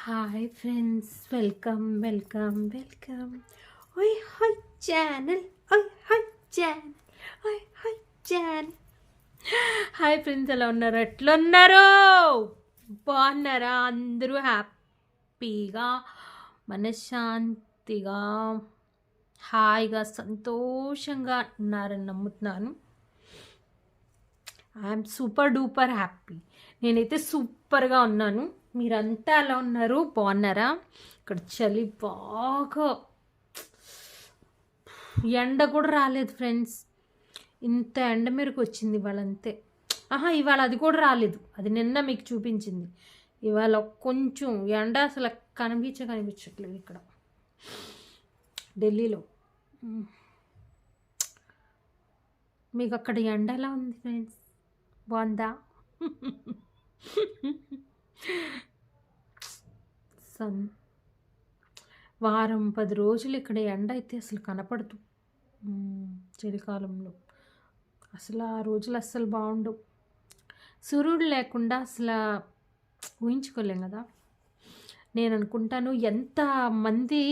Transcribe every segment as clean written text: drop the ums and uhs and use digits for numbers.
Hi friends, welcome welcome welcome. ఓయ్ hi channel, ఓయ్ hi channel, ఓయ్ హాయ్ ఛానల్. హాయ్ ఫ్రెండ్స్, ఎలా ఉన్నారు? ఎట్లున్నారు? బాగున్నారా? అందరూ హ్యాపీగా, మనశ్శాంతిగా, హాయిగా, సంతోషంగా ఉన్నారని నమ్ముతున్నాను. I'm super duper happy. నేనైతే సూపర్గా ఉన్నాను. మీరంతా ఎలా ఉన్నారు? బాగున్నారా? ఇక్కడ చలి బాగా, ఎండ కూడా రాలేదు ఫ్రెండ్స్. ఇంత ఎండ మీరకు వచ్చింది ఇవాళ, అంతే. ఇవాళ అది కూడా రాలేదు, అది నిన్న మీకు చూపించింది. ఇవాళ కొంచెం ఎండ అసలు కనిపించట్లేదు ఇక్కడ ఢిల్లీలో. మీకు అక్కడ ఎండ ఎలా ఉంది ఫ్రెండ్స్? బాగుందా? వారం 10 రోజులు ఇక్కడ ఎండ అయితే అసలు కనపడదు. చలికాలంలో అసలు ఆ రోజులు అస్సలు బాగుండవు. సూర్యుడు లేకుండా అసలు ఊహించుకోలేం కదా. నేను అనుకుంటాను ఎంతమంది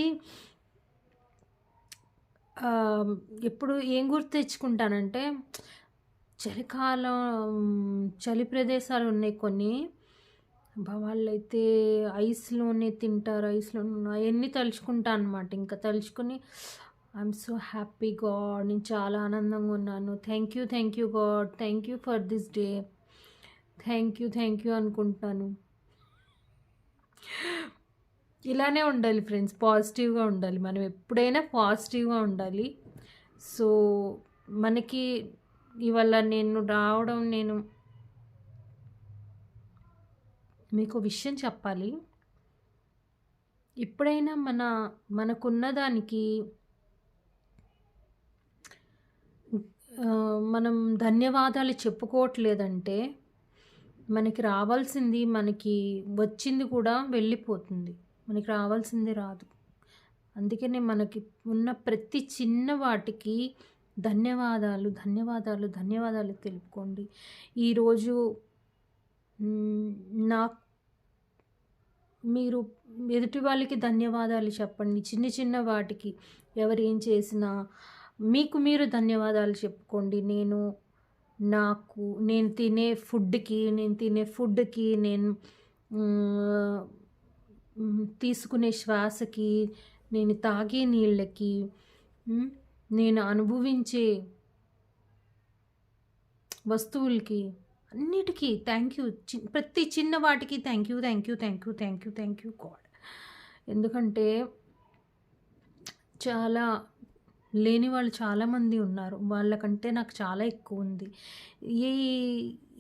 ఎప్పుడు ఏం గుర్తు తెచ్చుకుంటానంటే, చలికాలం చలి ప్రదేశాలు ఉన్నాయి కొన్ని, వాళ్ళైతే ఐస్లోనే తింటారు, ఐస్లో అవన్నీ తలుచుకుంటా అనమాట. ఇంకా తలుచుకుని ఐఎమ్ సో హ్యాపీ గాడ్, నేను చాలా ఆనందంగా ఉన్నాను. Thank you God, thank you for this day, thank you అనుకుంటాను. ఇలానే ఉండాలి ఫ్రెండ్స్, పాజిటివ్గా ఉండాలి. మనం ఎప్పుడైనా పాజిటివ్గా ఉండాలి. సో మనకి ఇవాళ నేను మీకు విషయం చెప్పాలి. ఎప్పుడైనా మనకున్న దానికి మనం ధన్యవాదాలు చెప్పుకోవట్లేదంటే, మనకి రావాల్సింది, మనకి వచ్చింది కూడా వెళ్ళిపోతుంది. మనకి రావాల్సింది రాదు. అందుకనే మనకి ఉన్న ప్రతి చిన్న వాటికి ధన్యవాదాలు తెలుపుకోండి. ఈరోజు మీరు ఎదుటి వాళ్ళకి ధన్యవాదాలు చెప్పండి. చిన్న వాటికి ఎవరు ఏం చేసినా మీకు మీరు ధన్యవాదాలు చెప్పుకోండి. నేను తినే ఫుడ్కి, నేను తీసుకునే శ్వాసకి, నేను తాగే నీళ్ళకి, నేను అనుభవించే వస్తువులకి, అన్నిటికీ థ్యాంక్ యూ. ప్రతి చిన్న వాటికి థ్యాంక్ యూ గాడ్. ఎందుకంటే చాలా లేని వాళ్ళు చాలామంది ఉన్నారు. వాళ్ళకంటే నాకు చాలా ఎక్కువ ఉంది.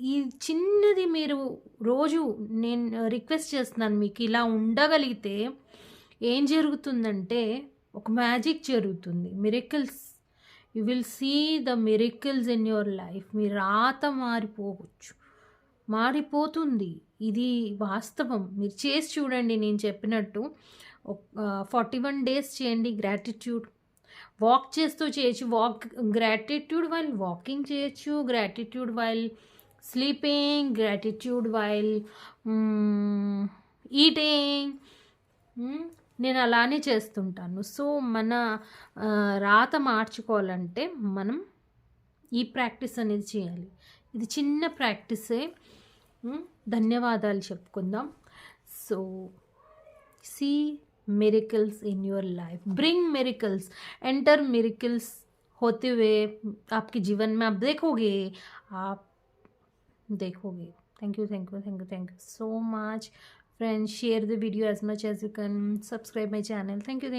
ఈ చిన్నది మీరు రోజు నేను రిక్వెస్ట్ చేస్తున్నాను, మీకు ఇలా ఉండగలిగితే ఏం జరుగుతుందంటే ఒక మ్యాజిక్ జరుగుతుంది. Miracles, you will see the miracles in your life. మీ రాత మారిపోతుంది. ఇది వాస్తవం. మీరు చేసి చూడండి. నేను చెప్పినట్టు 41 days చేయండి. గ్రాటిట్యూడ్ వాక్ చేస్తూ చేయొచ్చు. గ్రాటిట్యూడ్ వైల్ వాకింగ్ చేయొచ్చు, gratitude while sleeping, gratitude while eating. నేను అలానే చేస్తుంటాను. సో మన రాత మార్చుకోవాలంటే మనం ఈ ప్రాక్టీస్ అనేది చేయాలి. ఇది చిన్న ప్రాక్టీసే. ధన్యవాదాలు చెప్పుకుందాం. So see miracles in your life, bring miracles, enter miracles होते हुए आपके जीवन में आप देखोगे. Thank you so much friends. Share the video as much as you can. Subscribe my channel. Thank you.